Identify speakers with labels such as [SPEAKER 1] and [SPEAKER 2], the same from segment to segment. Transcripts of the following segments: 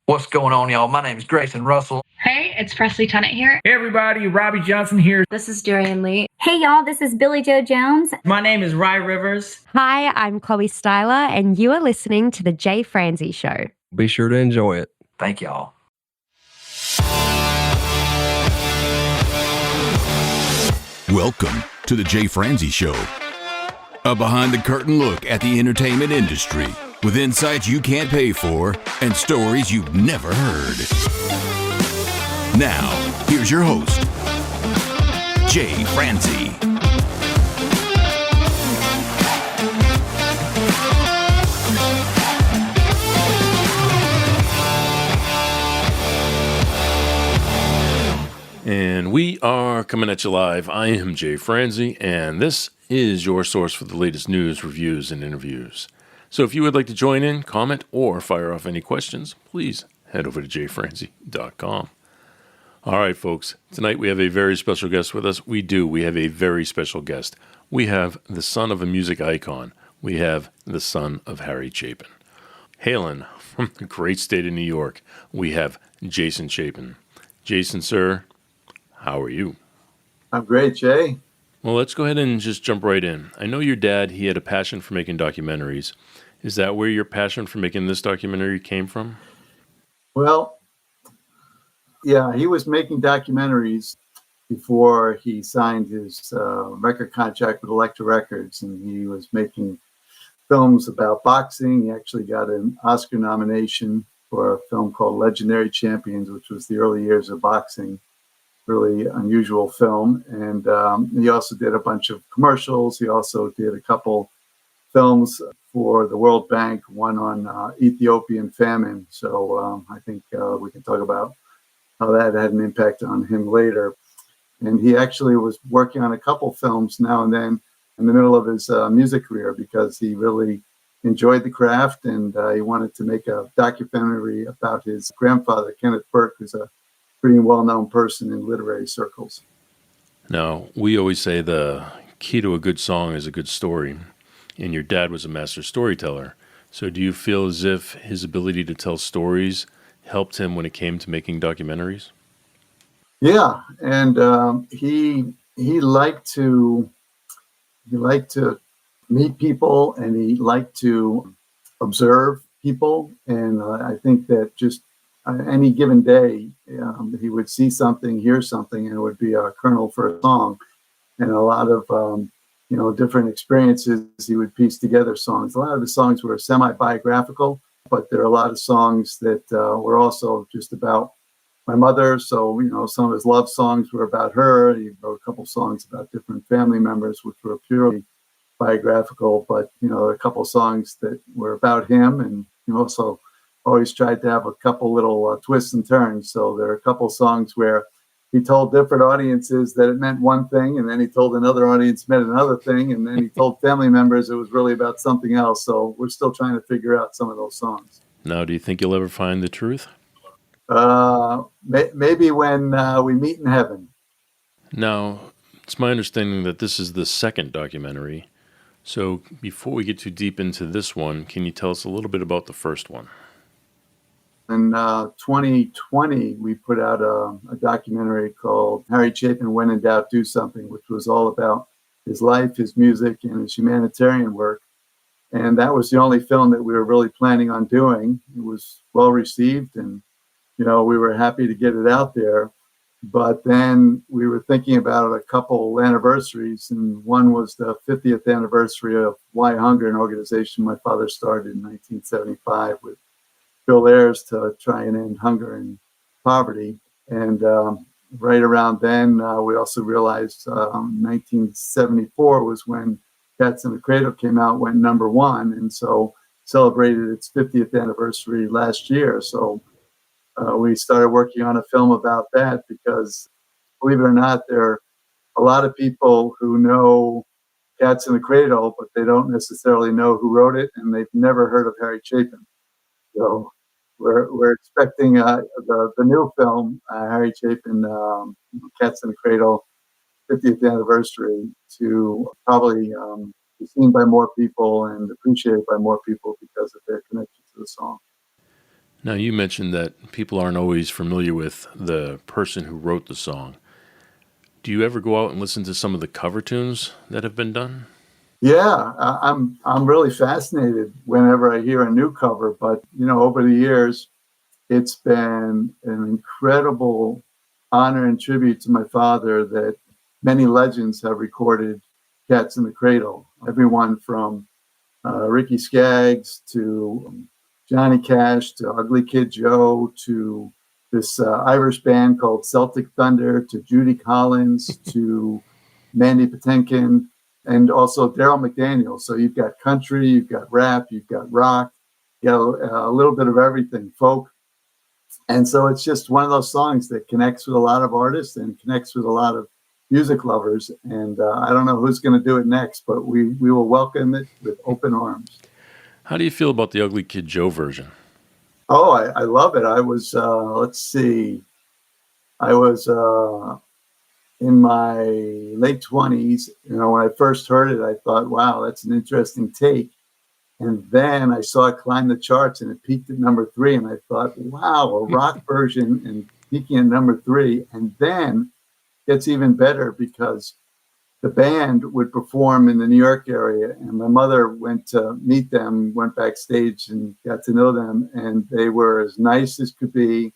[SPEAKER 1] What's going on, y'all? My name is Grayson Russell.
[SPEAKER 2] Hey, it's Presley Tennant here.
[SPEAKER 3] Hey everybody, Robbie Johnson here.
[SPEAKER 4] This is Darian Lee.
[SPEAKER 5] Hey y'all, this is Billy Joe Jones.
[SPEAKER 6] My name is Rye Rivers.
[SPEAKER 7] Hi, I'm Chloe Styler, and you are listening to The Jay Franzi Show.
[SPEAKER 8] Be sure to enjoy it.
[SPEAKER 1] Thank y'all.
[SPEAKER 9] Welcome to The Jay Franzi Show, a behind-the-curtain look at the entertainment industry with insights you can't pay for and stories you've never heard. Now, here's your host, Jay Franzi.
[SPEAKER 10] And we are coming at you live. I am Jay Franzi, and this is your source for the latest news, reviews, and interviews. So if you would like to join in, comment, or fire off any questions, please head over to jayfranzi.com. All right, folks. Tonight we have a very special guest with us. We have a very special guest. We have the son of a music icon. We have the son of Harry Chapin. Hailing from the great state of New York, we have Jason Chapin. Jason, sir, how are you?
[SPEAKER 11] I'm great, Jay.
[SPEAKER 10] Well, let's go ahead and just jump right in. I know your dad, he had a passion for making documentaries. Is that where your passion for making this documentary came from?
[SPEAKER 11] Well, yeah, he was making documentaries before he signed his record contract with Elektra Records, and he was making films about boxing. He actually got an Oscar nomination for a film called Legendary Champions, which was the early years of boxing. Really unusual film. And he also did a bunch of commercials. He also did a couple films for the World Bank, one on Ethiopian famine. So I think we can talk about how that had an impact on him later. And he actually was working on a couple films now and then in the middle of his music career because he really enjoyed the craft, and he wanted to make a documentary about his grandfather, Kenneth Burke, who's a pretty well-known person in literary circles.
[SPEAKER 10] Now, we always say the key to a good song is a good story, and your dad was a master storyteller. So do you feel as if his ability to tell stories helped him when it came to making documentaries?
[SPEAKER 11] Yeah, and he liked to meet people, and he liked to observe people, and I think that just any given day, he would see something, hear something, and it would be a kernel for a song. And a lot of, different experiences, he would piece together songs. A lot of the songs were semi-biographical, but there are a lot of songs that were also just about my mother. So, some of his love songs were about her. He wrote a couple songs about different family members, which were purely biographical, but, a couple songs that were about him. And he also always tried to have a couple little twists and turns. So there are a couple songs where he told different audiences that it meant one thing, and then he told another audience it meant another thing, and then he told family members it was really about something else. So we're still trying to figure out some of those songs.
[SPEAKER 10] Now, do you think you'll ever find the truth?
[SPEAKER 11] Maybe when we meet in heaven.
[SPEAKER 10] Now, it's my understanding that this is the second documentary. So before we get too deep into this one, can you tell us a little bit about the first one?
[SPEAKER 11] In 2020, we put out a documentary called Harry Chapin, When in Doubt, Do Something, which was all about his life, his music, and his humanitarian work. And that was the only film that we were really planning on doing. It was well received, and, we were happy to get it out there. But then we were thinking about a couple anniversaries, and one was the 50th anniversary of Why Hunger, an organization my father started in 1975 with Bill Ayers to try and end hunger and poverty. And right around then, we also realized 1974 was when Cats in the Cradle came out, went #1, and so celebrated its 50th anniversary last year. So we started working on a film about that because, believe it or not, there are a lot of people who know Cats in the Cradle, but they don't necessarily know who wrote it, and they've never heard of Harry Chapin. So we're expecting the new film, Harry Chapin, Cats in the Cradle, 50th anniversary, to probably be seen by more people and appreciated by more people because of their connection to the song.
[SPEAKER 10] Now, you mentioned that people aren't always familiar with the person who wrote the song. Do you ever go out and listen to some of the cover tunes that have been done?
[SPEAKER 11] Yeah, I'm really fascinated whenever I hear a new cover. But over the years, it's been an incredible honor and tribute to my father that many legends have recorded Cats in the Cradle. Everyone from Ricky Skaggs to Johnny Cash to Ugly Kid Joe to this Irish band called Celtic Thunder to Judy Collins to Mandy Patinkin and also Daryl McDaniel. So you've got country, you've got rap, you've got rock, you got a little bit of everything, folk. And so it's just one of those songs that connects with a lot of artists and connects with a lot of music lovers. And I don't know who's going to do it next, but we will welcome it with open arms.
[SPEAKER 10] How do you feel about the Ugly Kid Joe version?
[SPEAKER 11] Oh, I love it. I was, in my late 20s. When I first heard it, I thought, wow, that's an interesting take. And then I saw it climb the charts and it peaked at number 3. And I thought, wow, a rock version and peaking at number 3. And then it gets even better because the band would perform in the New York area. And my mother went to meet them, went backstage and got to know them. And they were as nice as could be.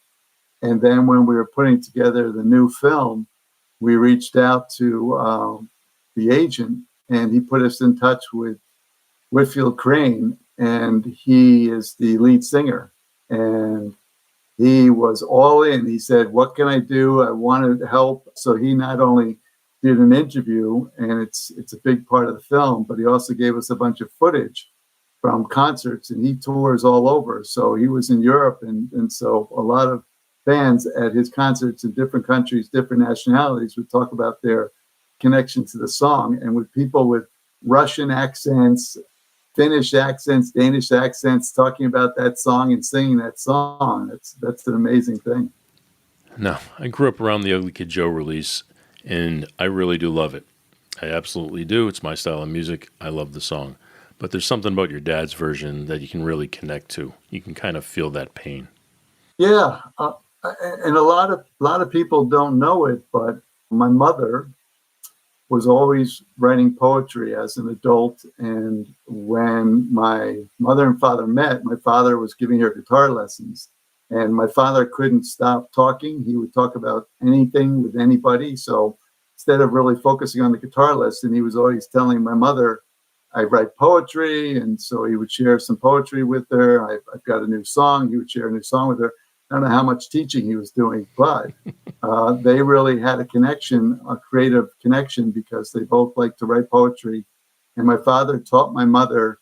[SPEAKER 11] And then when we were putting together the new film, we reached out to the agent and he put us in touch with Whitfield Crane, and he is the lead singer. And he was all in. He said, what can I do? I wanted help. So he not only did an interview, and it's a big part of the film, but he also gave us a bunch of footage from concerts, and he tours all over. So he was in Europe, and so a lot of fans at his concerts in different countries, different nationalities would talk about their connection to the song. And with people with Russian accents, Finnish accents, Danish accents, talking about that song and singing that song. That's an amazing thing.
[SPEAKER 10] No, I grew up around the Ugly Kid Joe release, and I really do love it. I absolutely do. It's my style of music. I love the song. But there's something about your dad's version that you can really connect to. You can kind of feel that pain.
[SPEAKER 11] Yeah, and a lot of people don't know it, but my mother was always writing poetry as an adult. And when my mother and father met, my father was giving her guitar lessons. And my father couldn't stop talking. He would talk about anything with anybody. So instead of really focusing on the guitar lesson, he was always telling my mother, I write poetry. And so he would share some poetry with her. I've got a new song. He would share a new song with her. I don't know how much teaching he was doing, but they really had a connection, a creative connection, because they both liked to write poetry. And my father taught my mother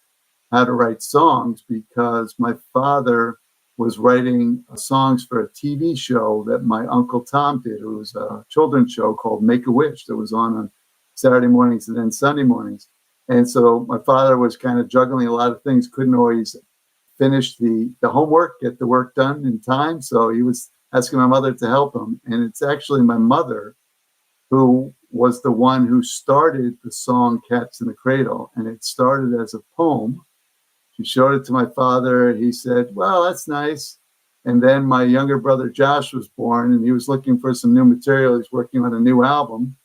[SPEAKER 11] how to write songs because my father was writing songs for a TV show that my Uncle Tom did. It was a children's show called Make-A-Wish that was on Saturday mornings and then Sunday mornings. And so my father was kind of juggling a lot of things, couldn't always finish the homework, get the work done in time. So he was asking my mother to help him. And it's actually my mother who was the one who started the song Cats in the Cradle. And it started as a poem. She showed it to my father. He said, well, that's nice. And then my younger brother Josh was born, and he was looking for some new material. He's working on a new album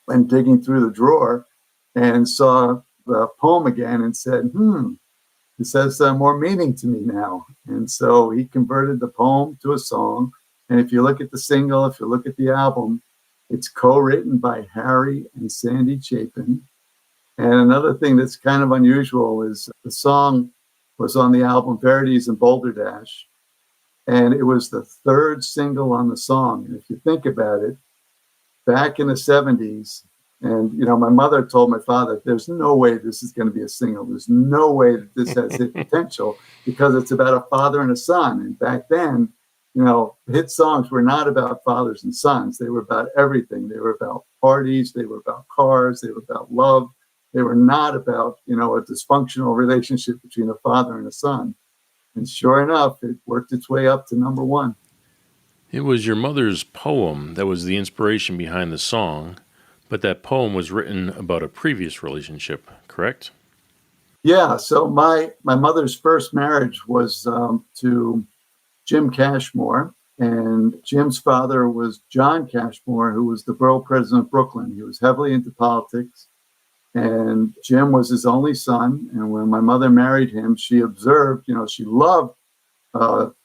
[SPEAKER 11] and digging through the drawer and saw the poem again and said, this has more meaning to me now. And so he converted the poem to a song. And if you look at the single, if you look at the album, it's co-written by Harry and Sandy Chapin. And another thing that's kind of unusual is the song was on the album Verities and Boulder Dash. And it was the third single on the song. And if you think about it, back in the 70s, and, my mother told my father, there's no way this is going to be a single. There's no way that this has hit potential because it's about a father and a son. And back then, hit songs were not about fathers and sons. They were about everything. They were about parties. They were about cars. They were about love. They were not about, a dysfunctional relationship between a father and a son. And sure enough, it worked its way up to number 1.
[SPEAKER 10] It was your mother's poem that was the inspiration behind the song. But that poem was written about a previous relationship, correct?
[SPEAKER 11] Yeah. So my mother's first marriage was to Jim Cashmore. And Jim's father was John Cashmore, who was the borough president of Brooklyn. He was heavily into politics. And Jim was his only son. And when my mother married him, she observed, she loved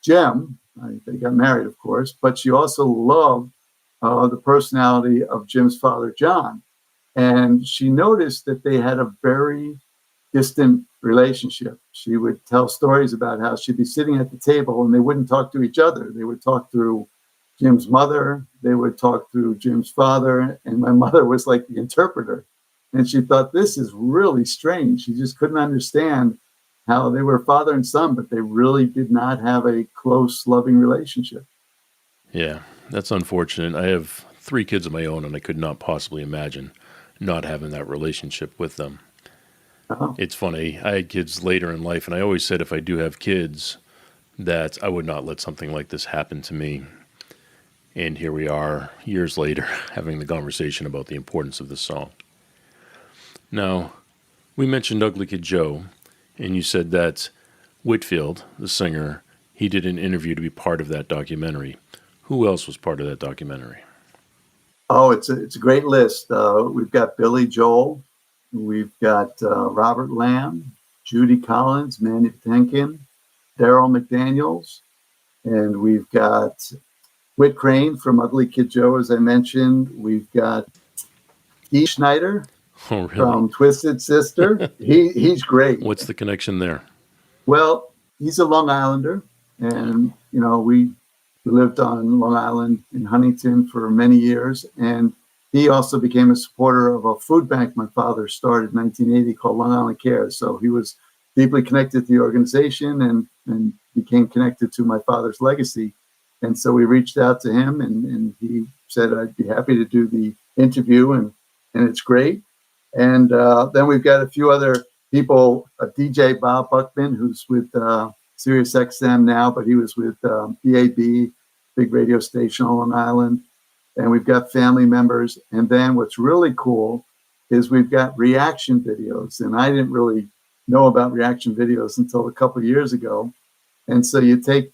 [SPEAKER 11] Jim. They got married, of course, but she also loved the personality of Jim's father, John. And she noticed that they had a very distant relationship. She would tell stories about how she'd be sitting at the table and they wouldn't talk to each other. They would talk through Jim's mother. They would talk through Jim's father. And my mother was like the interpreter. And she thought, this is really strange. She just couldn't understand how they were father and son, but they really did not have a close, loving relationship.
[SPEAKER 10] Yeah, that's unfortunate. I have 3 kids of my own, and I could not possibly imagine not having that relationship with them.
[SPEAKER 11] Uh-huh.
[SPEAKER 10] It's funny. I had kids later in life, and I always said if I do have kids, that I would not let something like this happen to me. And here we are, years later, having the conversation about the importance of this song. Now, we mentioned Ugly Kid Joe, and you said that Whitfield, the singer, he did an interview to be part of that documentary. Who else was part of that documentary?
[SPEAKER 11] Oh, it's a great list. We've got Billy Joel. We've got Robert Lamb, Judy Collins, Manny Patinkin, Daryl McDaniels, and we've got Whit Crane from Ugly Kid Joe, as I mentioned. We've got Dee Schneider from Twisted Sister. He's great.
[SPEAKER 10] What's the connection there?
[SPEAKER 11] Well, he's a Long Islander, and we lived on Long Island in Huntington for many years, and he also became a supporter of a food bank my father started in 1980 called Long Island Cares. So he was deeply connected to the organization and became connected to my father's legacy. And so we reached out to him, and he said, I'd be happy to do the interview, and it's great. And then we've got a few other people, DJ Bob Buckman, who's with Sirius XM now, but he was with BAB, big radio station on Long Island. And we've got family members. And then what's really cool is we've got reaction videos. And I didn't really know about reaction videos until a couple of years ago. And so you take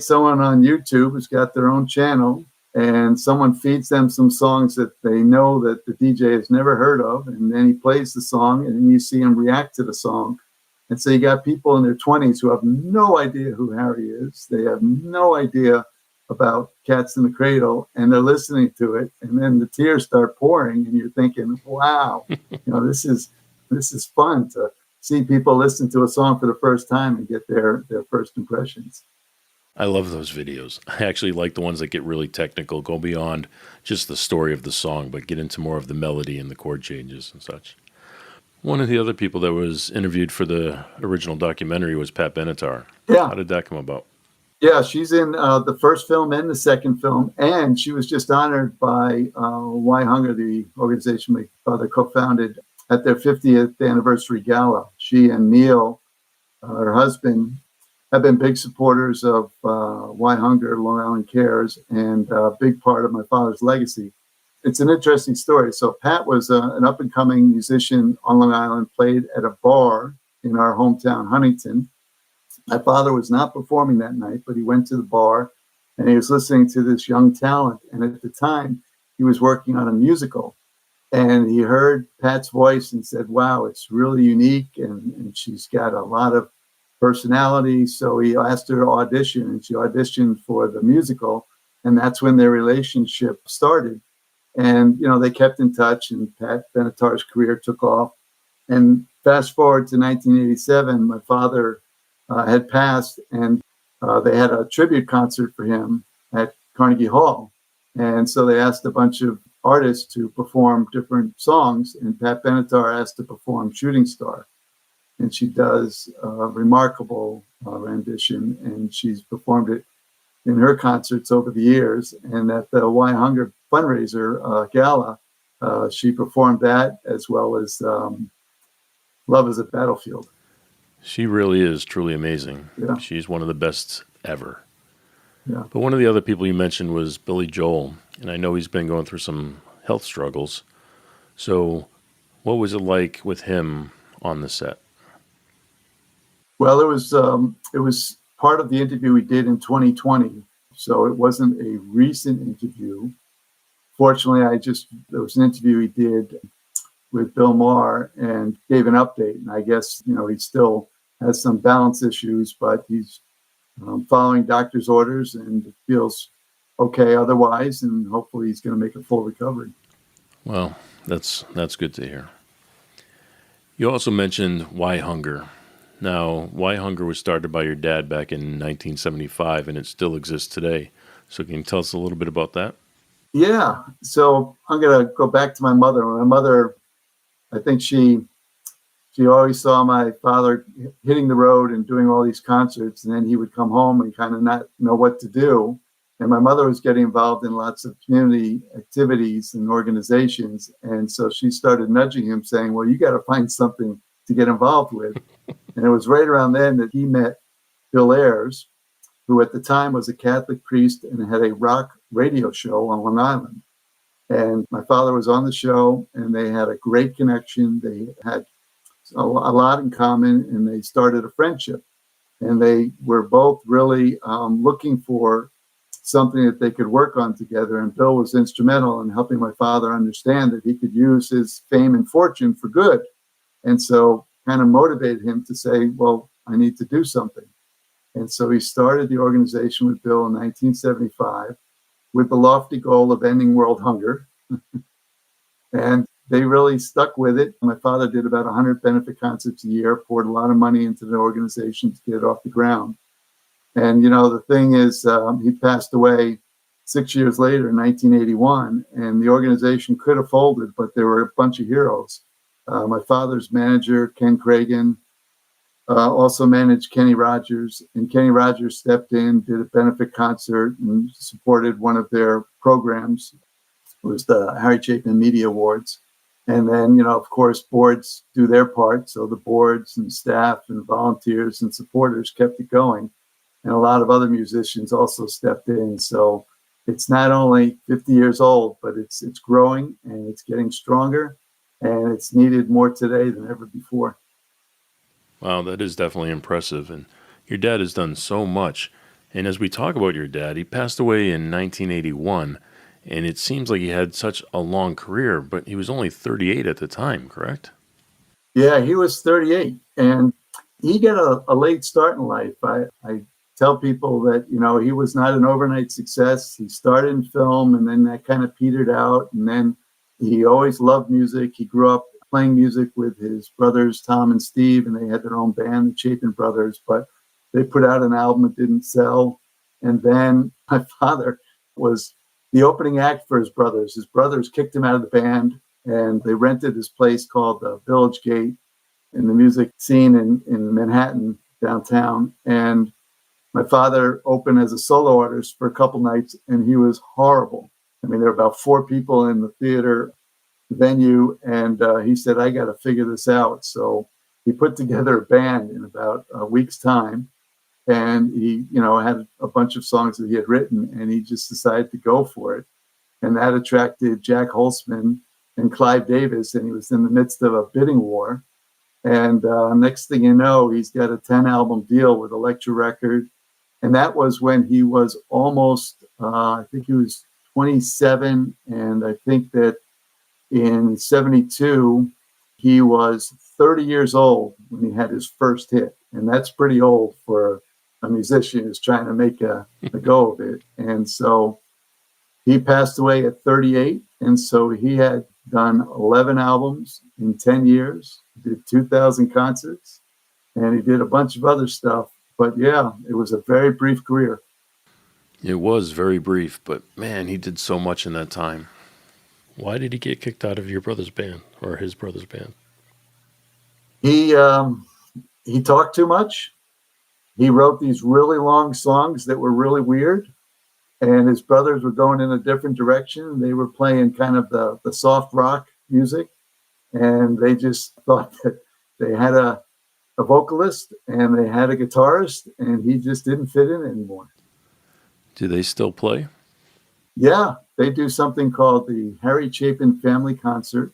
[SPEAKER 11] someone on YouTube who's got their own channel, and someone feeds them some songs that they know that the DJ has never heard of, and then he plays the song, and then you see him react to the song. And so you got people in their 20s who have no idea who Harry is. They have no idea about Cats in the Cradle, and they're listening to it, and then the tears start pouring, and you're thinking, wow, this is fun to see people listen to a song for the first time and get their first impressions.
[SPEAKER 10] I love those videos. I actually like the ones that get really technical, go beyond just the story of the song, but get into more of the melody and the chord changes and such. One of the other people that was interviewed for the original documentary was Pat Benatar.
[SPEAKER 11] Yeah.
[SPEAKER 10] How did that come about?
[SPEAKER 11] Yeah, she's in the first film and the second film, and she was just honored by Why Hunger, the organization my father co-founded, at their 50th anniversary gala. She and Neil, her husband, have been big supporters of Why Hunger, Long Island Cares, and a big part of my father's legacy. It's an interesting story. So Pat was an up-and-coming musician on Long Island, played at a bar in our hometown, Huntington. My father was not performing that night, but he went to the bar and he was listening to this young talent. And at the time, he was working on a musical. And he heard Pat's voice and said, wow, it's really unique. And she's got a lot of personality. So he asked her to audition, and she auditioned for the musical. And that's when their relationship started. And, they kept in touch, and Pat Benatar's career took off. And fast forward to 1987, my father had passed, and they had a tribute concert for him at Carnegie Hall. And so they asked a bunch of artists to perform different songs, and Pat Benatar asked to perform Shooting Star. And she does a remarkable rendition, and she's performed it in her concerts over the years. And at the Why Hunger fundraiser gala, she performed that, as well as Love is a Battlefield.
[SPEAKER 10] She really is truly amazing.
[SPEAKER 11] Yeah.
[SPEAKER 10] She's one of the best ever.
[SPEAKER 11] Yeah.
[SPEAKER 10] But one of the other people you mentioned was Billy Joel, and I know he's been going through some health struggles. So what was it like with him on the set?
[SPEAKER 11] Well, it was part of the interview we did in 2020. So it wasn't a recent interview. Fortunately, there was an interview he did with Bill Maher and gave an update. And I guess, he still has some balance issues, but he's following doctor's orders and feels okay otherwise. And hopefully he's going to make a full recovery.
[SPEAKER 10] Well, that's good to hear. You also mentioned Why Hunger. Now, Why Hunger was started by your dad back in 1975, and it still exists today. So can you tell us a little bit about that?
[SPEAKER 11] Yeah. So I'm going to go back to my mother. My mother, I think she always saw my father hitting the road and doing all these concerts, and then he would come home and kind of not know what to do. And my mother was getting involved in lots of community activities and organizations. And so she started nudging him saying, well, you got to find something to get involved with. And it was right around then that he met Bill Ayers, who at the time was a Catholic priest and had a rock radio show on Long Island. And my father was on the show, and they had a great connection. They had a lot in common, and they started a friendship. And they were both really looking for something that they could work on together. And Bill was instrumental in helping my father understand that he could use his fame and fortune for good. And so kind of motivated him to say, well, I need to do something. And so he started the organization with Bill in 1975 with the lofty goal of ending world hunger. And they really stuck with it. My father did about 100 benefit concerts a year, poured a lot of money into the organization to get it off the ground. And, the thing is, he passed away 6 years later in 1981, and the organization could have folded, but there were a bunch of heroes. My father's manager, Ken Cragen, also managed Kenny Rogers, and Kenny Rogers stepped in, did a benefit concert, and supported one of their programs. It was the Harry Chapin Media Awards. And then, of course, boards do their part. So the boards and staff and volunteers and supporters kept it going. And a lot of other musicians also stepped in. So it's not only 50 years old, but it's growing and it's getting stronger, and it's needed more today than ever before.
[SPEAKER 10] Wow, that is definitely impressive. And your dad has done so much. And as we talk about your dad, he passed away in 1981. And it seems like he had such a long career, but he was only 38 at the time, correct?
[SPEAKER 11] Yeah, he was 38. And he got a late start in life. I tell people that, he was not an overnight success. He started in film, and then that kind of petered out. And then he always loved music. He grew up playing music with his brothers, Tom and Steve, and they had their own band, the Chapin Brothers, but they put out an album that didn't sell. And then my father was the opening act for his brothers. His brothers kicked him out of the band, and they rented this place called the Village Gate in the music scene in Manhattan, downtown. And my father opened as a solo artist for a couple nights, and he was horrible. I mean, there were about 4 people in the theater venue, and he said, I got to figure this out. So he put together a band in about a week's time, and he, had a bunch of songs that he had written, and he just decided to go for it. And that attracted Jack Holzman and Clive Davis, and he was in the midst of a bidding war. And next thing you know, he's got a 10-album deal with Elektra Record. And that was when he was almost, I think he was 27. And I think that in 72, he was 30 years old when he had his first hit. And that's pretty old for a musician who's trying to make a go of it. And so he passed away at 38. And so he had done 11 albums in 10 years, did 2,000 concerts, and he did a bunch of other stuff. But yeah, it was a very brief career.
[SPEAKER 10] It was very brief, but man, he did so much in that time. Why did he get kicked out of your brother's band or his brother's band?
[SPEAKER 11] He talked too much. He wrote these really long songs that were really weird, and his brothers were going in a different direction. They were playing kind of the soft rock music, and they just thought that they had a vocalist and they had a guitarist, and he just didn't fit in anymore.
[SPEAKER 10] Do they still play?
[SPEAKER 11] Yeah, they do something called the Harry Chapin Family Concert.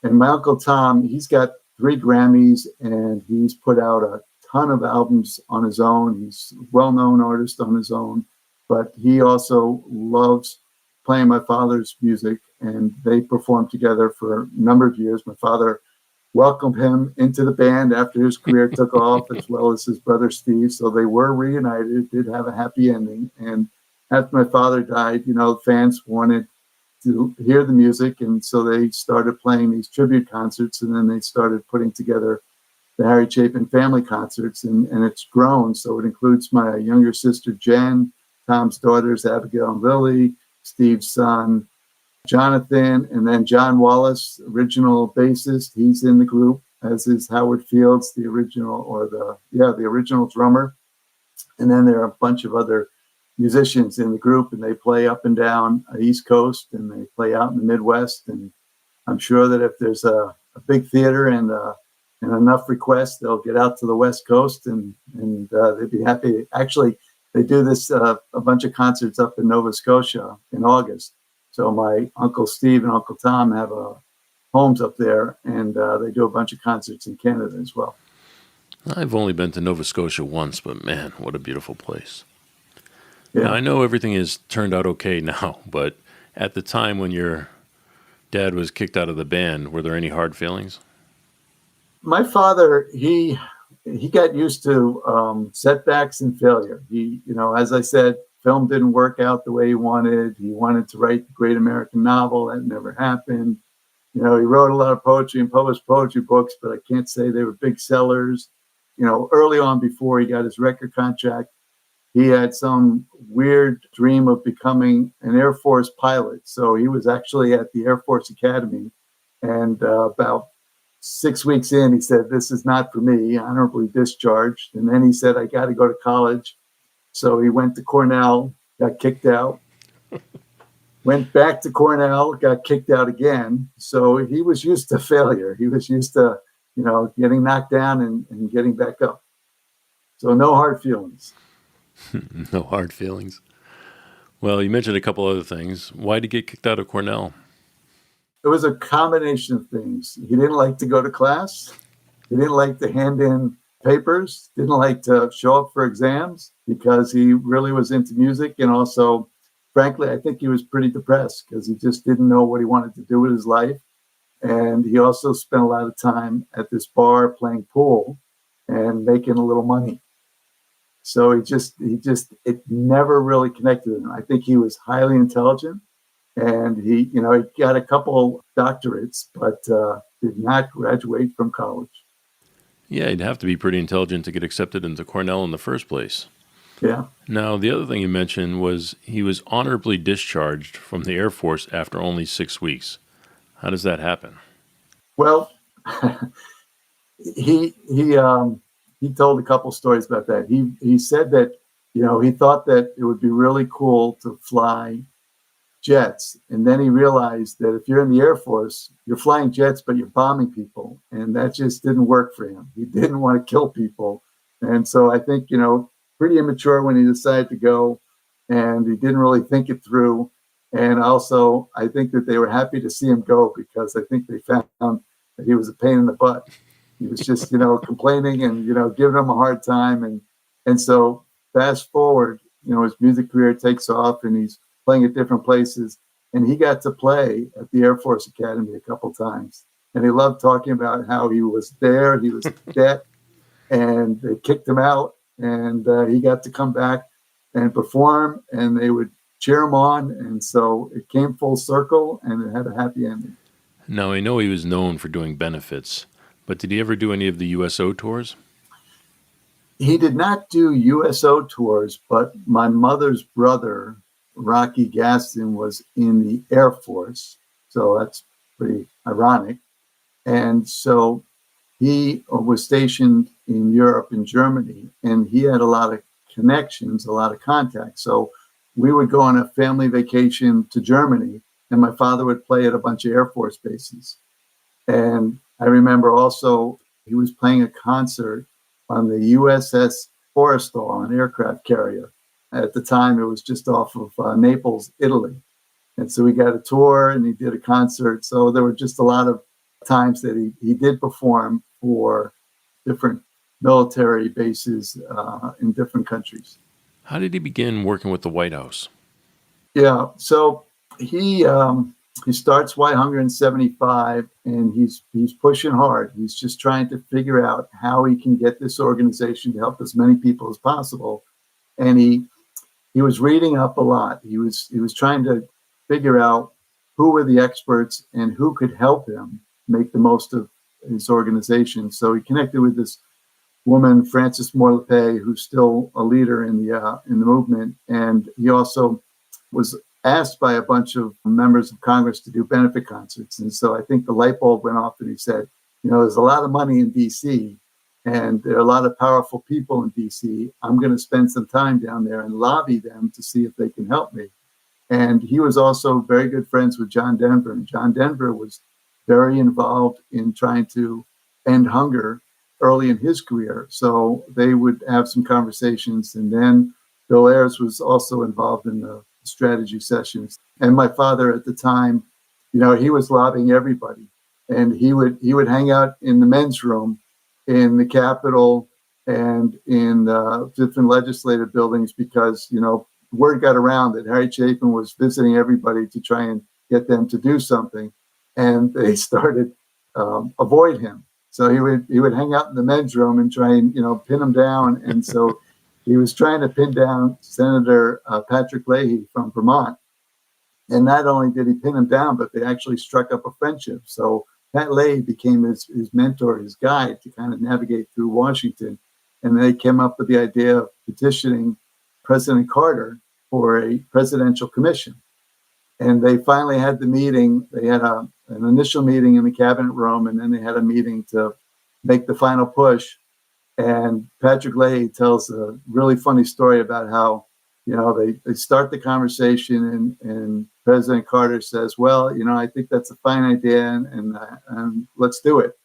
[SPEAKER 11] And my Uncle Tom, he's got 3 Grammys, and he's put out a ton of albums on his own. He's a well-known artist on his own, but he also loves playing my father's music, and they performed together for a number of years. My father welcomed him into the band after his career took off, as well as his brother Steve. So they were reunited, did have a happy ending. And after my father died, fans wanted to hear the music, and so they started playing these tribute concerts, and then they started putting together the Harry Chapin family concerts, and it's grown. So it includes my younger sister Jen, Tom's daughters Abigail and Lily, Steve's son Jonathan, and then John Wallace, original bassist. He's in the group, as is Howard Fields, the original drummer. And then there are a bunch of other musicians in the group, and they play up and down East Coast, and they play out in the Midwest. And I'm sure that if there's a big theater and enough requests, they'll get out to the West Coast, and they'd be happy. Actually, they do this a bunch of concerts up in Nova Scotia in August. So my Uncle Steve and Uncle Tom have homes up there, and they do a bunch of concerts in Canada as well.
[SPEAKER 10] I've only been to Nova Scotia once, but man, what a beautiful place.
[SPEAKER 11] Yeah.
[SPEAKER 10] Now, I know everything has turned out okay now, but at the time when your dad was kicked out of the band, were there any hard feelings?
[SPEAKER 11] My father, he got used to setbacks and failure. He, as I said, film didn't work out the way he wanted. He wanted to write the great American novel. That never happened. He wrote a lot of poetry and published poetry books, but I can't say they were big sellers. Early on, before he got his record contract, he had some weird dream of becoming an Air Force pilot. So he was actually at the Air Force Academy, and about 6 weeks in, he said, "This is not for me," honorably discharged. And then he said, "I got to go to college." So he went to Cornell, got kicked out, went back to Cornell, got kicked out again. So he was used to failure. He was used to, getting knocked down and getting back up. So no hard feelings.
[SPEAKER 10] No hard feelings. Well, you mentioned a couple other things. Why did he get kicked out of Cornell?
[SPEAKER 11] It was a combination of things. He didn't like to go to class. He didn't like to hand in papers, didn't like to show up for exams because he really was into music. And also, frankly, I think he was pretty depressed because he just didn't know what he wanted to do with his life. And he also spent a lot of time at this bar playing pool and making a little money. So it never really connected with him. I think he was highly intelligent, and he got a couple doctorates, but did not graduate from college.
[SPEAKER 10] Yeah, you'd have to be pretty intelligent to get accepted into Cornell in the first place.
[SPEAKER 11] Yeah.
[SPEAKER 10] Now, the other thing you mentioned was he was honorably discharged from the Air Force after only 6 weeks. How does that happen?
[SPEAKER 11] Well, he told a couple stories about that. He said that, he thought that it would be really cool to fly jets. And then he realized that if you're in the Air Force, you're flying jets, but you're bombing people. And that just didn't work for him. He didn't want to kill people. And so I think, pretty immature when he decided to go, and he didn't really think it through. And also, I think that they were happy to see him go because I think they found that he was a pain in the butt. He was just, complaining and, giving them a hard time. And so fast forward, his music career takes off and he's playing at different places. And he got to play at the Air Force Academy a couple times. And he loved talking about how he was there, he was a cadet, and they kicked him out. And he got to come back and perform, and they would cheer him on. And so it came full circle, and it had a happy ending.
[SPEAKER 10] Now, I know he was known for doing benefits, but did he ever do any of the USO tours?
[SPEAKER 11] He did not do USO tours, but my mother's brother, Rocky Gaston, was in the Air Force. So that's pretty ironic. And so he was stationed in Europe, in Germany, and he had a lot of connections, a lot of contacts. So we would go on a family vacation to Germany, and my father would play at a bunch of Air Force bases. And I remember also he was playing a concert on the USS Forrestal, an aircraft carrier. At the time, it was just off of Naples, Italy. And so we got a tour and he did a concert. So there were just a lot of times that he did perform for different military bases in different countries.
[SPEAKER 10] How did he begin working with the White House?
[SPEAKER 11] Yeah, so he starts Why Hunger in '75, and he's pushing hard. He's just trying to figure out how he can get this organization to help as many people as possible. And he was reading up a lot. He was trying to figure out who were the experts and who could help him make the most of his organization. So he connected with this woman, Frances Moore LePay, who's still a leader in the movement, and he also was asked by a bunch of members of Congress to do benefit concerts. And so I think the light bulb went off and he said, there's a lot of money in DC and there are a lot of powerful people in DC. I'm going to spend some time down there and lobby them to see if they can help me. And he was also very good friends with John Denver. And John Denver was very involved in trying to end hunger early in his career. So they would have some conversations. And then Bill Ayers was also involved in the strategy sessions. And my father at the time, he was lobbying everybody. And he would hang out in the men's room in the Capitol and in different legislative buildings because, word got around that Harry Chapin was visiting everybody to try and get them to do something. And they started avoid him. So he would hang out in the men's room and try and, pin him down. And so he was trying to pin down Senator Patrick Leahy from Vermont. And not only did he pin him down, but they actually struck up a friendship. So Pat Leahy became his mentor, his guide to kind of navigate through Washington. And they came up with the idea of petitioning President Carter for a presidential commission. And they finally had the meeting. They had an initial meeting in the cabinet room, and then they had a meeting to make the final push. And Patrick Leahy tells a really funny story about how, they start the conversation and President Carter says, well, I think that's a fine idea and let's do it.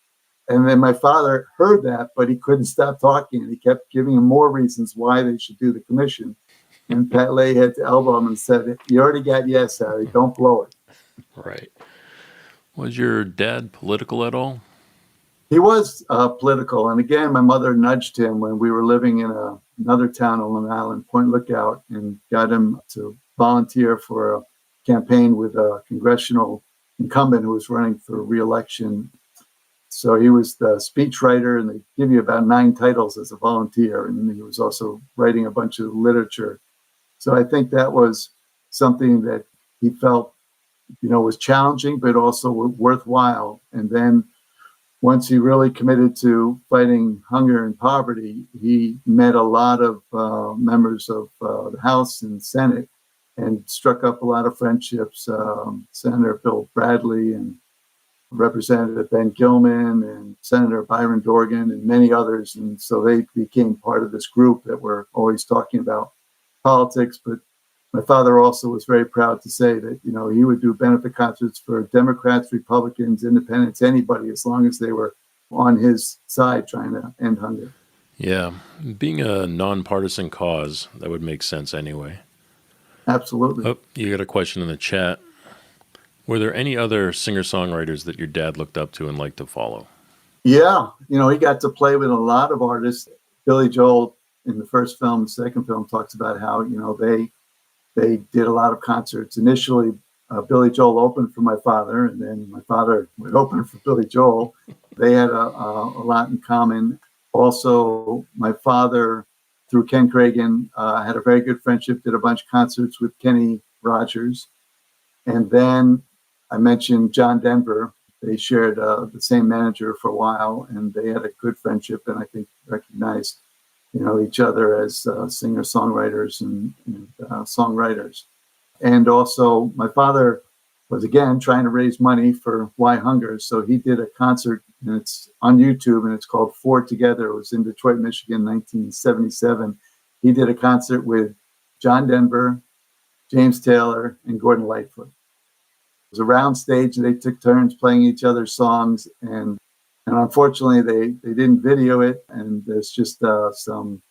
[SPEAKER 11] And then my father heard that, but he couldn't stop talking. He kept giving him more reasons why they should do the commission. And Pat Leahy had to elbow him and said, you already got yes, Harry, don't blow it.
[SPEAKER 10] Right. Was your dad political at all?
[SPEAKER 11] He was political. And again, my mother nudged him when we were living in another town on Long Island, Point Lookout, and got him to volunteer for a campaign with a congressional incumbent who was running for re-election. So he was the speechwriter, and they give you about 9 titles as a volunteer. And he was also writing a bunch of literature. So I think that was something that he felt, was challenging, but also worthwhile. And then once he really committed to fighting hunger and poverty, he met a lot of members of the House and Senate and struck up a lot of friendships. Senator Bill Bradley and Representative Ben Gilman and Senator Byron Dorgan and many others. And so they became part of this group that were always talking about politics. But my father also was very proud to say that, he would do benefit concerts for Democrats, Republicans, Independents, anybody, as long as they were on his side trying to end hunger.
[SPEAKER 10] Yeah. Being a nonpartisan cause, that would make sense anyway.
[SPEAKER 11] Absolutely.
[SPEAKER 10] Oh, you got a question in the chat. Were there any other singer-songwriters that your dad looked up to and liked to follow?
[SPEAKER 11] Yeah. He got to play with a lot of artists. Billy Joel in the first film, the second film, talks about how, they did a lot of concerts. Initially, Billy Joel opened for my father, and then my father would open for Billy Joel. They had a lot in common. Also, my father, through Ken Cragen, had a very good friendship, did a bunch of concerts with Kenny Rogers. And then I mentioned John Denver. They shared the same manager for a while, and they had a good friendship, and I think recognized each other as singer-songwriters and songwriters. And also, my father was, again, trying to raise money for Why Hunger. So he did a concert, and it's on YouTube, and it's called Four Together. It was in Detroit, Michigan, 1977. He did a concert with John Denver, James Taylor, and Gordon Lightfoot. It was a round stage, and they took turns playing each other's songs. And unfortunately, they didn't video it, and there's just some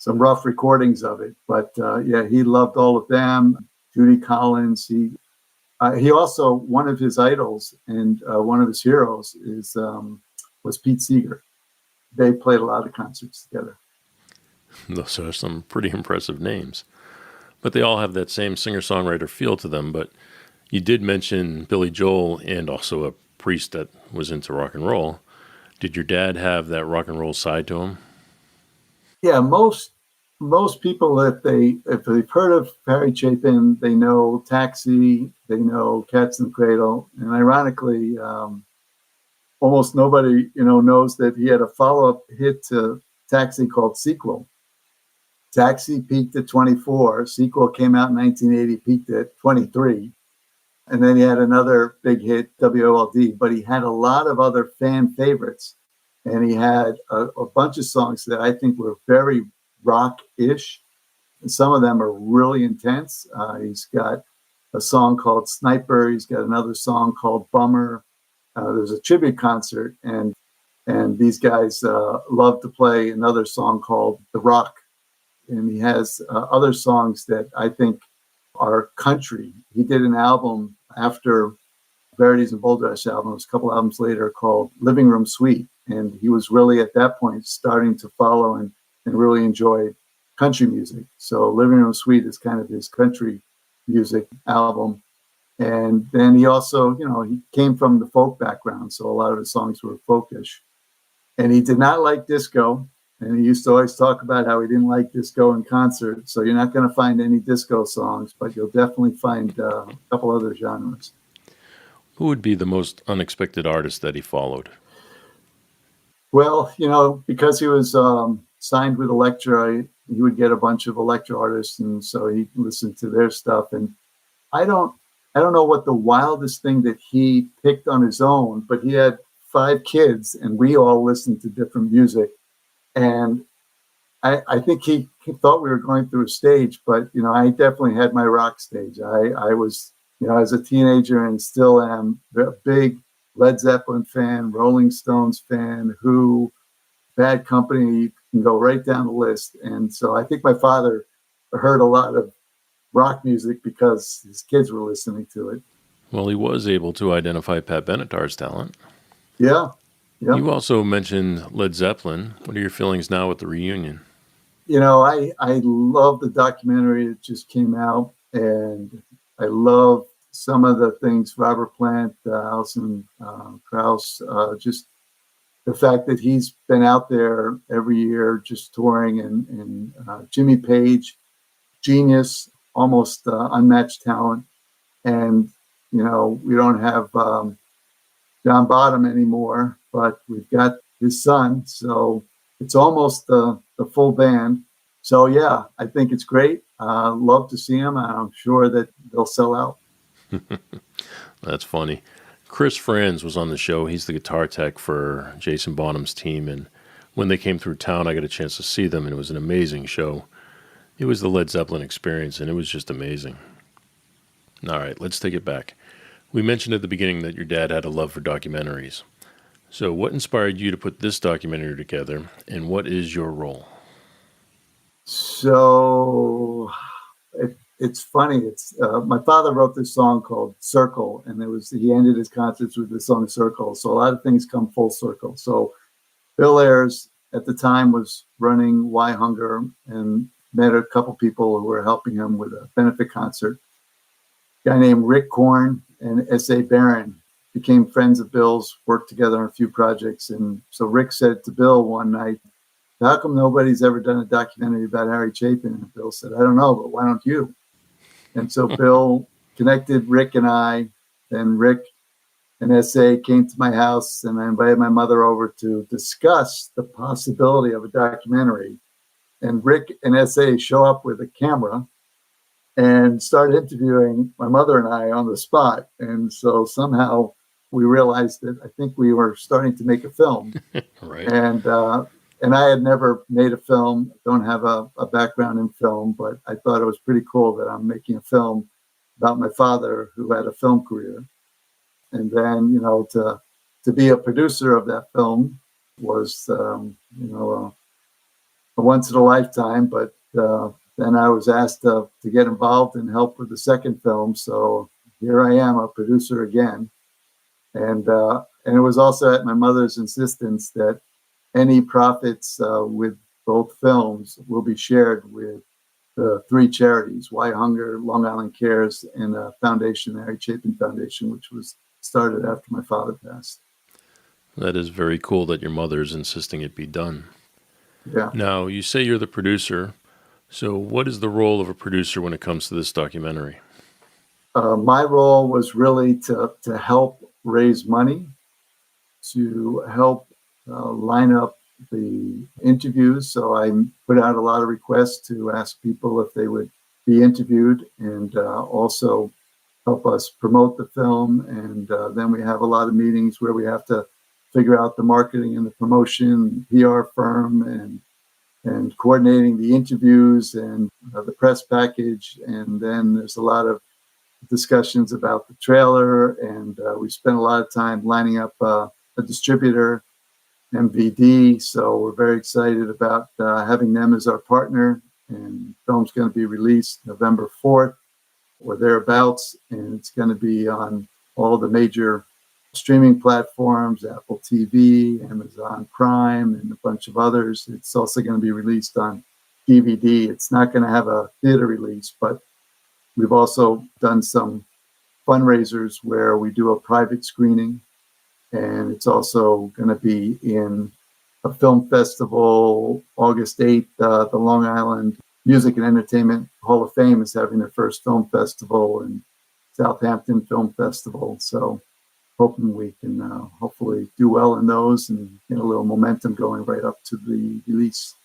[SPEAKER 11] rough recordings of it. But he loved all of them. Judy Collins. He also, one of his idols and one of his heroes was Pete Seeger. they played a lot of concerts together.
[SPEAKER 10] Those are some pretty impressive names. But they all have that same singer-songwriter feel to them. But you did mention Billy Joel and also a priest that was into rock and roll. Did your dad have that rock and roll side to him?
[SPEAKER 11] Yeah, most people, if they've heard of Harry Chapin, they know Taxi, they know Cats in the Cradle, and ironically, almost nobody knows that he had a follow-up hit to Taxi called Sequel. Taxi peaked at 24. Sequel came out in 1980, peaked at 23. And then he had another big hit, WOLD, but he had a lot of other fan favorites. And he had a bunch of songs that I think were very rock-ish. And some of them are really intense. He's got a song called Sniper. He's got another song called Bummer. There's a tribute concert, and these guys love to play another song called The Rock. And he has other songs that I think are country. He did an album after Verity's and Boulder Dash album, a couple albums later, called Living Room Suite. And he was really at that point starting to follow and really enjoy country music. So Living Room Suite is kind of his country music album. And then he also, he came from the folk background, so a lot of his songs were folkish. And he did not like disco. And he used to always talk about how he didn't like disco in concert. So you're not going to find any disco songs, but you'll definitely find a couple other genres.
[SPEAKER 10] Who would be the most unexpected artist that he followed?
[SPEAKER 11] Well, because he was signed with Elektra, he would get a bunch of Elektra artists, and so he listened to their stuff. And I don't know what the wildest thing that he picked on his own, but he had 5 kids, and we all listened to different music. And I think he thought we were going through a stage, but, I definitely had my rock stage. I was, as a teenager and still am, a big Led Zeppelin fan, Rolling Stones fan, Who, Bad Company, you can go right down the list. And so I think my father heard a lot of rock music because his kids were listening to it.
[SPEAKER 10] Well, he was able to identify Pat Benatar's talent.
[SPEAKER 11] Yeah. Yep.
[SPEAKER 10] You also mentioned Led Zeppelin. What are your feelings now with the reunion?
[SPEAKER 11] I love the documentary that just came out, and I love some of the things Robert Plant, Alison Krauss, just the fact that he's been out there every year just touring, and Jimmy Page, genius, almost unmatched talent. And, we don't have John Bottom anymore, but we've got his son, so it's almost the full band. So yeah, I think it's great. Love to see him. I'm sure that they'll sell out.
[SPEAKER 10] That's funny. Chris Franz was on the show. He's the guitar tech for Jason Bonham's team, and when they came through town, I got a chance to see them, and it was an amazing show. It was the Led Zeppelin experience, and it was just amazing. All right, let's take it back. We mentioned at the beginning that your dad had a love for documentaries. So what inspired you to put this documentary together, and what is your role?
[SPEAKER 11] So it's funny. It's my father wrote this song called Circle, and he ended his concerts with the song Circle. So a lot of things come full circle. So Bill Ayers at the time was running Why Hunger and met a couple people who were helping him with a benefit concert. A guy named Rick Korn and S.A. Barron became friends of Bill's, worked together on a few projects. And so Rick said to Bill one night, "How come nobody's ever done a documentary about Harry Chapin?" And Bill said, "I don't know, but why don't you?" And so Bill connected Rick and I. Then Rick and S.A. came to my house, and I invited my mother over to discuss the possibility of a documentary. And Rick and S.A. show up with a camera and start interviewing my mother and I on the spot. And so somehow we realized that I think we were starting to make a film.
[SPEAKER 10] Right.
[SPEAKER 11] And I had never made a film, don't have a background in film, but I thought it was pretty cool that I'm making a film about my father who had a film career. And then, to be a producer of that film was, a once in a lifetime, but then I was asked to get involved and help with the second film. So here I am, a producer again. And it was also at my mother's insistence that any profits with both films will be shared with the three charities: Why Hunger, Long Island Cares, and a foundation, the Harry Chapin Foundation, which was started after my father passed.
[SPEAKER 10] That is very cool that your mother's insisting it be done.
[SPEAKER 11] Yeah.
[SPEAKER 10] Now, you say you're the producer. So what is the role of a producer when it comes to this documentary?
[SPEAKER 11] My role was really to help raise money, to help line up the interviews. So I put out a lot of requests to ask people if they would be interviewed, and also help us promote the film. And then we have a lot of meetings where we have to figure out the marketing and the promotion, PR firm, and coordinating the interviews and the press package. And then there's a lot of discussions about the trailer, and we spent a lot of time lining up a distributor, MVD. So we're very excited about having them as our partner. And the film's going to be released November 4th or thereabouts, and it's going to be on all the major streaming platforms, Apple TV, Amazon Prime, and a bunch of others. It's also going to be released on DVD. It's not going to have a theater release, but we've also done some fundraisers where we do a private screening, and it's also going to be in a film festival August 8th. The Long Island Music and Entertainment Hall of Fame is having their first film festival, and Southampton Film Festival. So hoping we can hopefully do well in those and get a little momentum going right up to the release.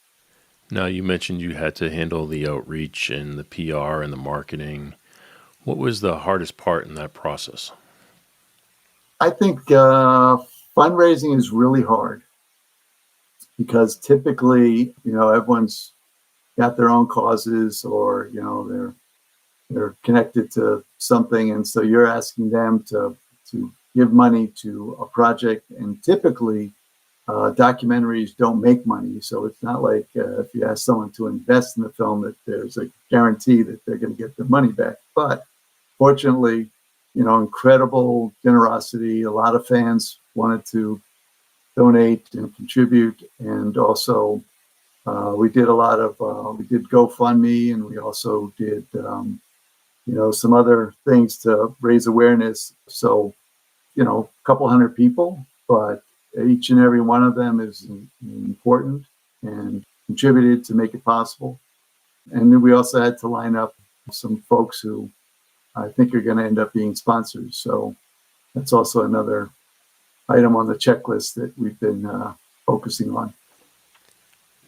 [SPEAKER 10] Now, you mentioned you had to handle the outreach and the PR and the marketing. What was the hardest part in that process?
[SPEAKER 11] I think fundraising is really hard because typically, everyone's got their own causes, or, they're connected to something. And so you're asking them to give money to a project. And typically, documentaries don't make money. So it's not like if you ask someone to invest in the film that there's a guarantee that they're going to get their money back. But fortunately, incredible generosity. A lot of fans wanted to donate and contribute. And also, we did a lot of, we did GoFundMe, and we also did, some other things to raise awareness. So, a couple hundred people, but each and every one of them is important and contributed to make it possible. And then we also had to line up some folks who I think are going to end up being sponsors. So that's also another item on the checklist that we've been focusing on.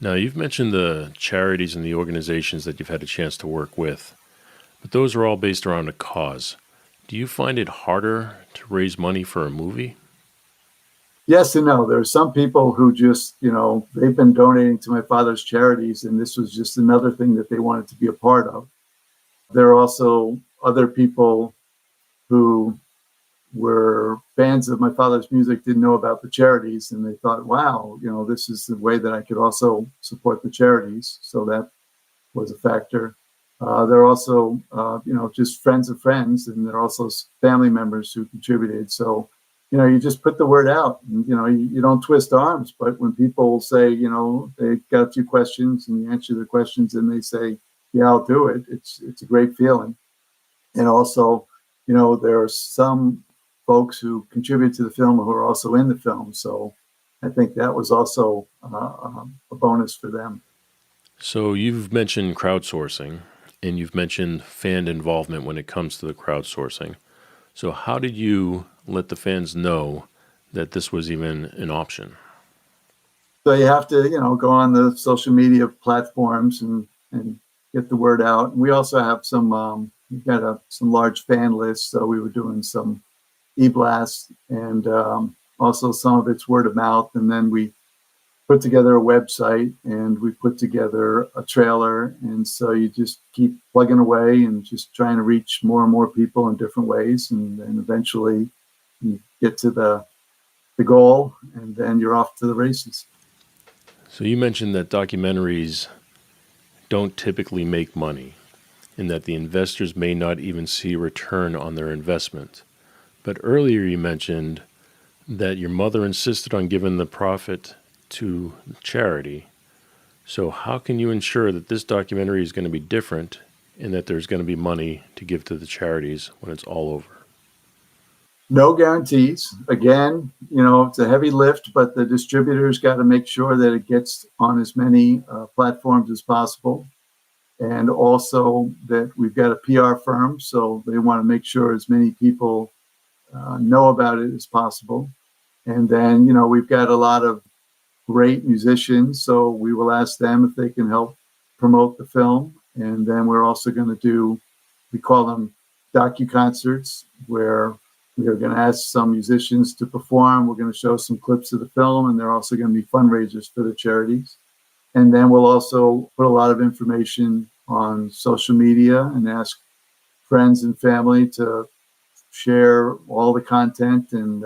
[SPEAKER 10] Now, you've mentioned the charities and the organizations that you've had a chance to work with, but those are all based around a cause. Do you find it harder to raise money for a movie?
[SPEAKER 11] Yes and no. There are some people who just, they've been donating to my father's charities, and this was just another thing that they wanted to be a part of. There are also other people who were fans of my father's music, didn't know about the charities, and they thought, wow, this is the way that I could also support the charities. So that was a factor. There are also, just friends of friends, and there are also family members who contributed. So, you just put the word out, and, you don't twist arms. But when people say, they've got a few questions, and you answer their questions, and they say, yeah, I'll do it. It's a great feeling. And also, there are some folks who contribute to the film who are also in the film. So I think that was also a bonus for them.
[SPEAKER 10] So you've mentioned crowdsourcing, and you've mentioned fan involvement when it comes to the crowdsourcing. So how did you let the fans know that this was even an option?
[SPEAKER 11] So you have to, go on the social media platforms and get the word out. And we also have some, we've got some large fan lists. So we were doing some e-blasts, and also some of it's word of mouth. And then we put together a website, and we put together a trailer. And so you just keep plugging away and just trying to reach more and more people in different ways. And then eventually you get to the goal, and then you're off to the races.
[SPEAKER 10] So you mentioned that documentaries don't typically make money, and that the investors may not even see a return on their investment. But earlier you mentioned that your mother insisted on giving the profit to charity. So how can you ensure that this documentary is going to be different and that there's going to be money to give to the charities when it's all over?
[SPEAKER 11] No guarantees. Again, it's a heavy lift, but the distributors got to make sure that it gets on as many platforms as possible. And also that we've got a PR firm, so they want to make sure as many people know about it as possible. And then, we've got a lot of great musicians, so we will ask them if they can help promote the film. And then we're also going to do, we call them docu-concerts, where we are going to ask some musicians to perform. We're going to show some clips of the film, and they're also going to be fundraisers for the charities. And then we'll also put a lot of information on social media and ask friends and family to share all the content and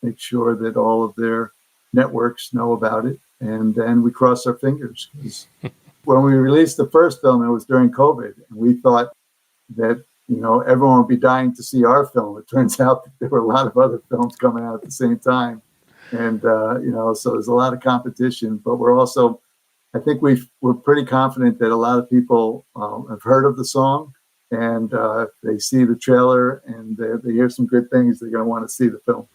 [SPEAKER 11] make sure that all of their networks know about it. And then we cross our fingers. 'Cause when we released the first film, it was during COVID, and we thought that everyone would be dying to see our film. It turns out that there were a lot of other films coming out at the same time, and so there's a lot of competition. But we're also, I think we're pretty confident that a lot of people have heard of the song, and if they see the trailer and they hear some good things, they're going to want to see the film.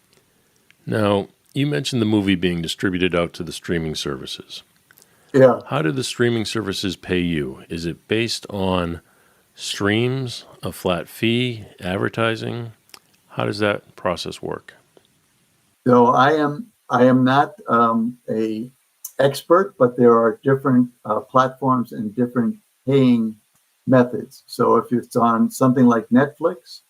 [SPEAKER 10] Now, you mentioned the movie being distributed out to the streaming services.
[SPEAKER 11] Yeah.
[SPEAKER 10] How do the streaming services pay you? Is it based on streams, a flat fee, advertising? How does that process work?
[SPEAKER 11] So I am not a expert, but there are different platforms and different paying methods. So if it's on something like Netflix,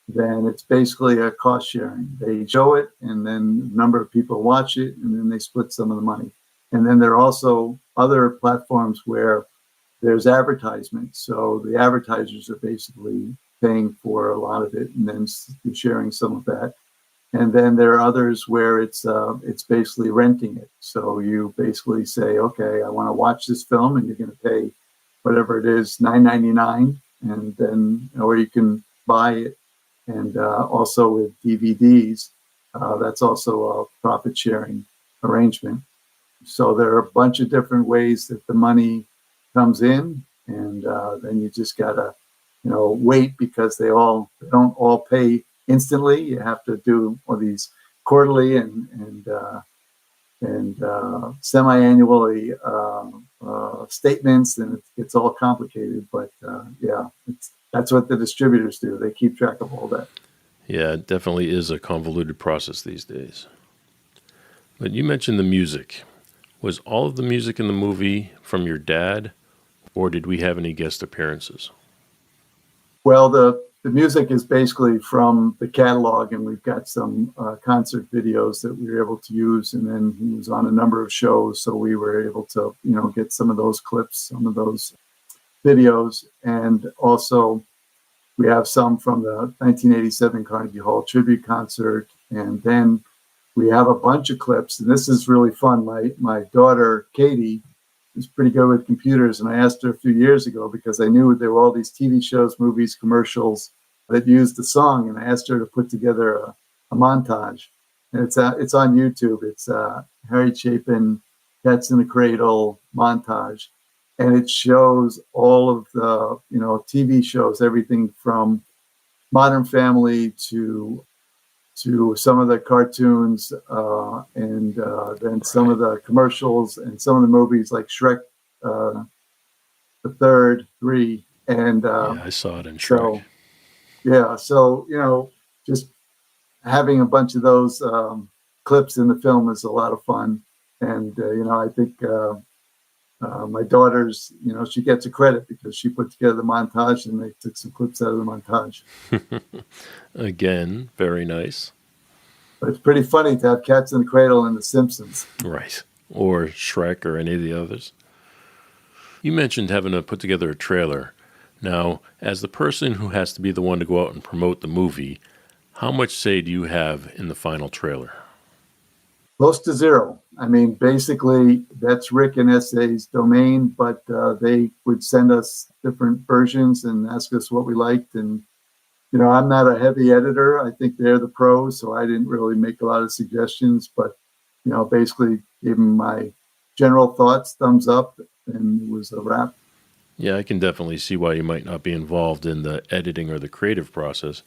[SPEAKER 11] then it's basically a cost sharing. They show it, and then a number of people watch it, and then they split some of the money. And then there are also other platforms where there's advertisements. So the advertisers are basically paying for a lot of it, and then sharing some of that. And then there are others where it's basically renting it. So you basically say, okay, I want to watch this film, and you're going to pay whatever it is, $9.99, and then, or you can buy it. And also with DVDs, that's also a profit sharing arrangement. So there are a bunch of different ways that the money comes in, and then you just gotta, wait, because they don't all pay instantly. You have to do all these quarterly and semi-annually statements, and it's all complicated. But that's what the distributors do. They keep track of all that.
[SPEAKER 10] Yeah, it definitely is a convoluted process these days. But you mentioned the music. Was all of the music in the movie from your dad, or did we have any guest appearances?
[SPEAKER 11] Well, the music is basically from the catalog, and we've got some concert videos that we were able to use. And then he was on a number of shows, so we were able to, get some of those clips, some of those videos. And also we have some from the 1987 Carnegie Hall tribute concert. And then we have a bunch of clips, and this is really fun. My daughter, Katie, is pretty good with computers, and I asked her a few years ago because I knew there were all these TV shows, movies, commercials that used the song, and I asked her to put together a montage. And it's on YouTube. It's Harry Chapin, Cats in the Cradle montage, and it shows all of the TV shows, everything from Modern Family to some of the cartoons, and then some of the commercials and some of the movies like Shrek, the third, 3, and
[SPEAKER 10] I saw it in Shrek.
[SPEAKER 11] So just having a bunch of those clips in the film is a lot of fun, and I think my daughter's, she gets a credit because she put together the montage, and they took some clips out of the montage.
[SPEAKER 10] Again, very nice.
[SPEAKER 11] But it's pretty funny to have Cats in the Cradle and The Simpsons.
[SPEAKER 10] Right. Or Shrek or any of the others. You mentioned having to put together a trailer. Now, as the person who has to be the one to go out and promote the movie, how much say do you have in the final trailer?
[SPEAKER 11] Close to zero. I mean, basically, that's Rick and SA's domain, but they would send us different versions and ask us what we liked. And, I'm not a heavy editor. I think they're the pros, so I didn't really make a lot of suggestions, but, basically gave them my general thoughts, thumbs up, and it was a wrap.
[SPEAKER 10] Yeah, I can definitely see why you might not be involved in the editing or the creative process,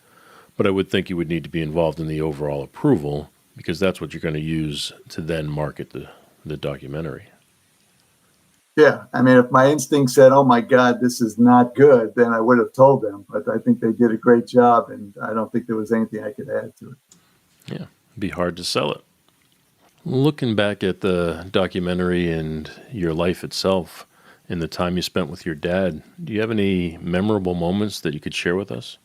[SPEAKER 10] but I would think you would need to be involved in the overall approval because that's what you're going to use to then market the documentary.
[SPEAKER 11] Yeah, I mean, if my instinct said, "Oh my God, this is not good," then I would have told them. But I think they did a great job, and I don't think there was anything I could add to it.
[SPEAKER 10] Yeah, it'd be hard to sell it. Looking back at the documentary and your life itself and the time you spent with your dad, do you have any memorable moments that you could share with us?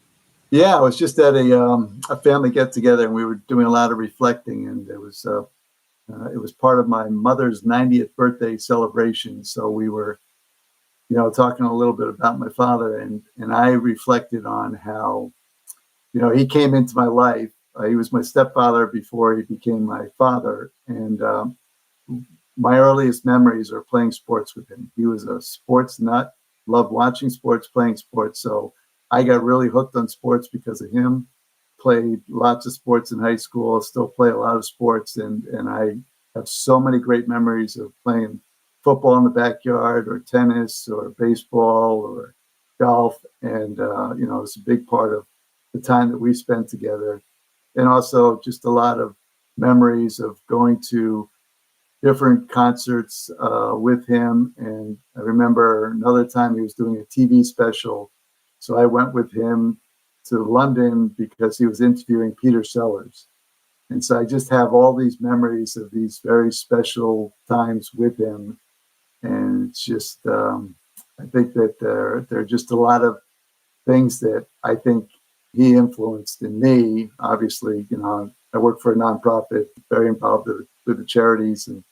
[SPEAKER 11] Yeah, I was just at a family get together, and we were doing a lot of reflecting, and it was part of my mother's 90th birthday celebration. So we were, talking a little bit about my father, and I reflected on how, he came into my life. He was my stepfather before he became my father, and my earliest memories are playing sports with him. He was a sports nut, loved watching sports, playing sports. So I got really hooked on sports because of him. Played lots of sports in high school, still play a lot of sports, and I have so many great memories of playing football in the backyard or tennis or baseball or golf. And, it's a big part of the time that we spent together. And also just a lot of memories of going to different concerts with him. And I remember another time he was doing a TV special. So I went with him to London because he was interviewing Peter Sellers. And so I just have all these memories of these very special times with him. And it's just, I think that there are just a lot of things that I think he influenced in me. Obviously, I work for a nonprofit, very involved with the charities and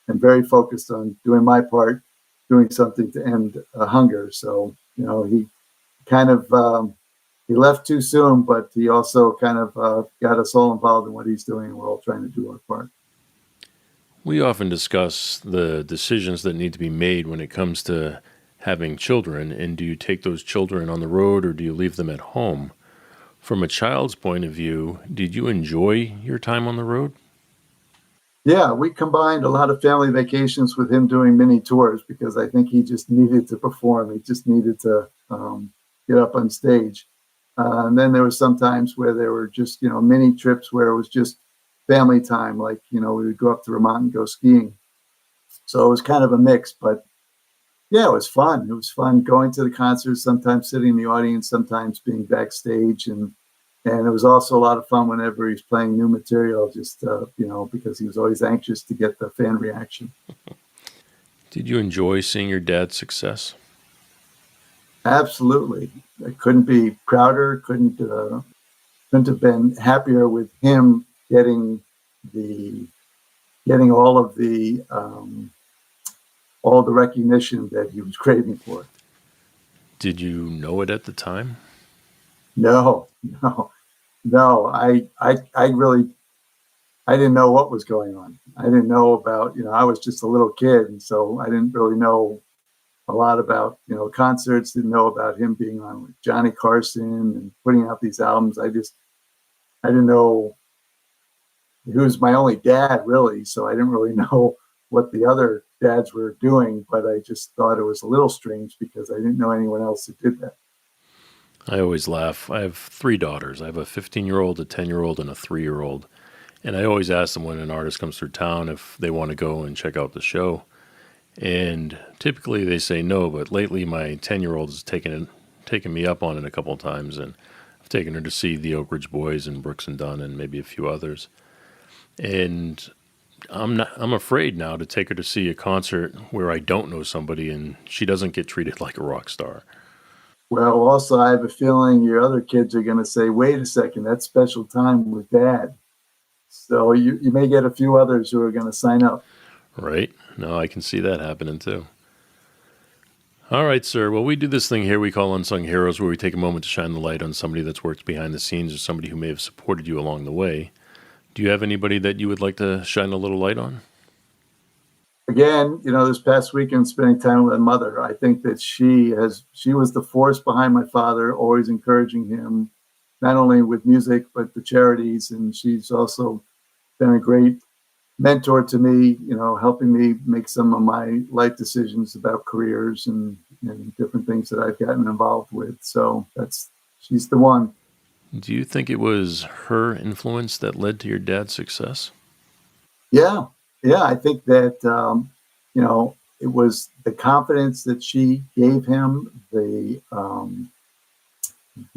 [SPEAKER 11] very focused on doing my part, doing something to end hunger. So, he kind of, he left too soon, but he also kind of got us all involved in what he's doing. And we're all trying to do our part.
[SPEAKER 10] We often discuss the decisions that need to be made when it comes to having children. And do you take those children on the road or do you leave them at home? From a child's point of view, did you enjoy your time on the road?
[SPEAKER 11] Yeah, we combined a lot of family vacations with him doing mini tours because I think he just needed to perform. He just needed to get up on stage. And then there was some times where there were just, mini trips where it was just family time. Like, we would go up to Vermont and go skiing. So it was kind of a mix, but yeah, it was fun. It was fun going to the concerts, sometimes sitting in the audience, sometimes being backstage. And it was also a lot of fun whenever he's playing new material, just, because he was always anxious to get the fan reaction.
[SPEAKER 10] Did you enjoy seeing your dad's success?
[SPEAKER 11] Absolutely. I couldn't be prouder, couldn't have been happier with him getting all of the recognition that he was craving for.
[SPEAKER 10] Did you know it at the time?
[SPEAKER 11] No. I didn't know what was going on. I didn't know about, I was just a little kid. And so I didn't really know a lot about, concerts, didn't know about him being on with Johnny Carson and putting out these albums. I didn't know. He was my only dad, really. So I didn't really know what the other dads were doing, but I just thought it was a little strange because I didn't know anyone else who did that.
[SPEAKER 10] I always laugh. I have 3 daughters. I have a 15-year-old, a 10-year-old, and a 3-year-old. And I always ask them when an artist comes through town if they want to go and check out the show. And typically they say no, but lately my 10-year-old has taken me up on it a couple of times, and I've taken her to see the Oak Ridge Boys and Brooks and Dunn and maybe a few others. And I'm afraid now to take her to see a concert where I don't know somebody and she doesn't get treated like a rock star.
[SPEAKER 11] Well, also, I have a feeling your other kids are going to say, wait a second, that's special time with Dad. So you may get a few others who are going to sign up.
[SPEAKER 10] Right. No, I can see that happening too. All right, sir. Well, we do this thing here we call Unsung Heroes, where we take a moment to shine the light on somebody that's worked behind the scenes or somebody who may have supported you along the way. Do you have anybody that you would like to shine a little light on?
[SPEAKER 11] Again, this past weekend, spending time with my mother, I think that she was the force behind my father, always encouraging him, not only with music, but the charities. And she's also been a great mentor to me, helping me make some of my life decisions about careers and different things that I've gotten involved with. So she's the one.
[SPEAKER 10] Do you think it was her influence that led to your dad's success?
[SPEAKER 11] Yeah. I think that, it was the confidence that she gave him, the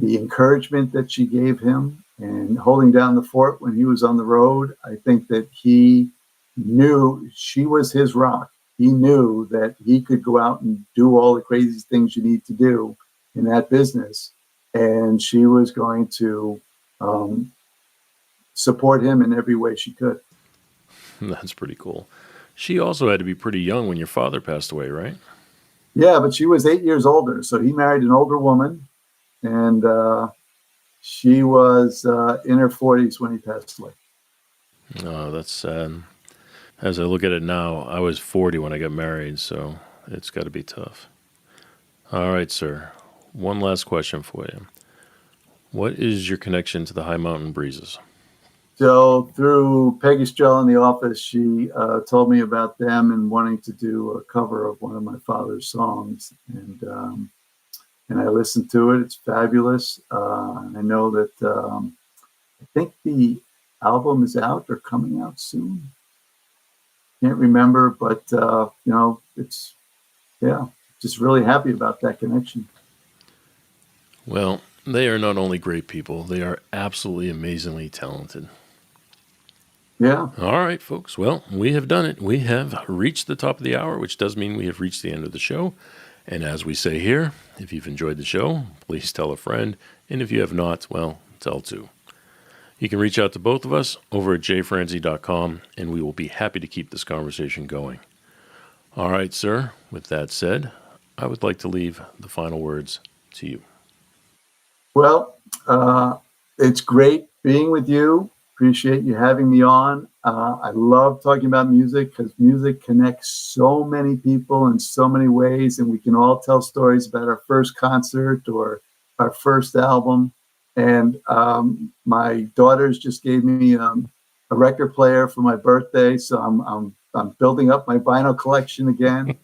[SPEAKER 11] encouragement that she gave him, and holding down the fort when he was on the road. I think that he knew she was his rock. He knew that he could go out and do all the crazy things you need to do in that business. And she was going to support him in every way she could.
[SPEAKER 10] That's pretty cool. She also had to be pretty young when your father passed away, right?
[SPEAKER 11] Yeah, but she was 8 years older. So he married an older woman, and she was in her 40s when he passed away.
[SPEAKER 10] Oh, that's sad. As I look at it now, I was 40 when I got married, so it's got to be tough. All right, sir. One last question for you. What is your connection to the High Mountain Breezes?
[SPEAKER 11] So through Peggy Strell in the office, she told me about them and wanting to do a cover of one of my father's songs. And I listened to it. It's fabulous. And I know that I think the album is out or coming out soon. Can't remember, but it's just really happy about that connection.
[SPEAKER 10] Well, they are not only great people, they are absolutely amazingly talented.
[SPEAKER 11] Yeah.
[SPEAKER 10] All right, folks. Well, we have done it. We have reached the top of the hour, which does mean we have reached the end of the show. And as we say here, if you've enjoyed the show, please tell a friend. And if you have not, well, tell two. You can reach out to both of us over at jfranzi.com, and we will be happy to keep this conversation going. All right, sir. With that said, I would like to leave the final words to you.
[SPEAKER 11] Well, it's great being with you. Appreciate you having me on. I love talking about music because music connects so many people in so many ways, and we can all tell stories about our first concert or our first album. And my daughters just gave me a record player for my birthday, so I'm building up my vinyl collection again.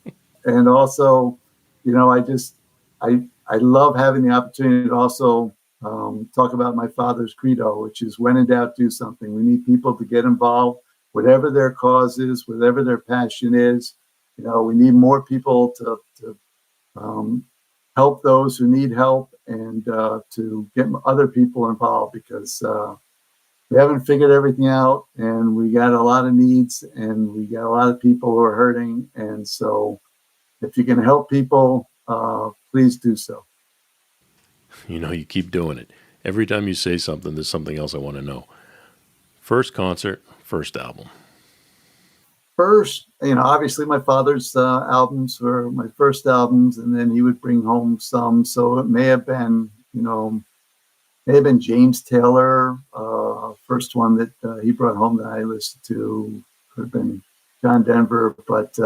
[SPEAKER 11] And also, I love having the opportunity to also talk about my father's credo, which is when in doubt, do something. We need people to get involved, whatever their cause is, whatever their passion is. We need more people to help those who need help and to get other people involved because we haven't figured everything out and we got a lot of needs and we got a lot of people who are hurting. And so if you can help people, please do so.
[SPEAKER 10] You keep doing it. Every time you say something, there's something else I want to know. First concert, first album.
[SPEAKER 11] First, obviously my father's albums were my first albums, and then he would bring home some. So it may have been, James Taylor, first one that he brought home that I listened to. Could have been John Denver, but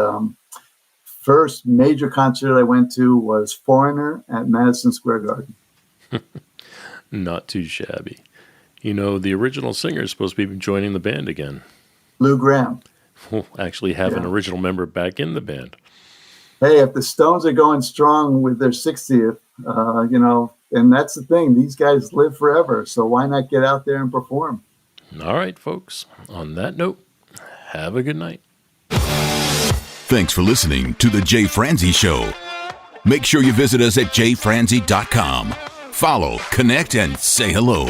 [SPEAKER 11] first major concert I went to was Foreigner at Madison Square Garden.
[SPEAKER 10] Not too shabby. The original singer is supposed to be joining the band again.
[SPEAKER 11] Lou Gramm.
[SPEAKER 10] We'll actually have an original member back in the band.
[SPEAKER 11] Hey, if the Stones are going strong with their 60th, and that's the thing. These guys live forever, so why not get out there and perform?
[SPEAKER 10] All right, folks. On that note, have a good night.
[SPEAKER 9] Thanks for listening to The Jay Franzi Show. Make sure you visit us at jfranzi.com. Follow, connect, and say hello.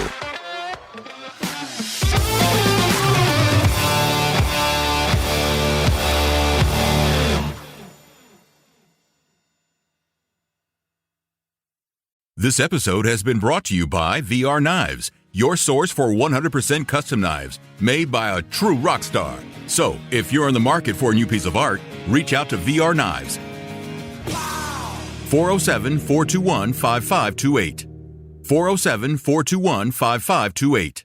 [SPEAKER 9] This episode has been brought to you by VR Knives, your source for 100% custom knives made by a true rock star. So, if you're in the market for a new piece of art, reach out to VR Knives. 407-421-5528. 407-421-5528.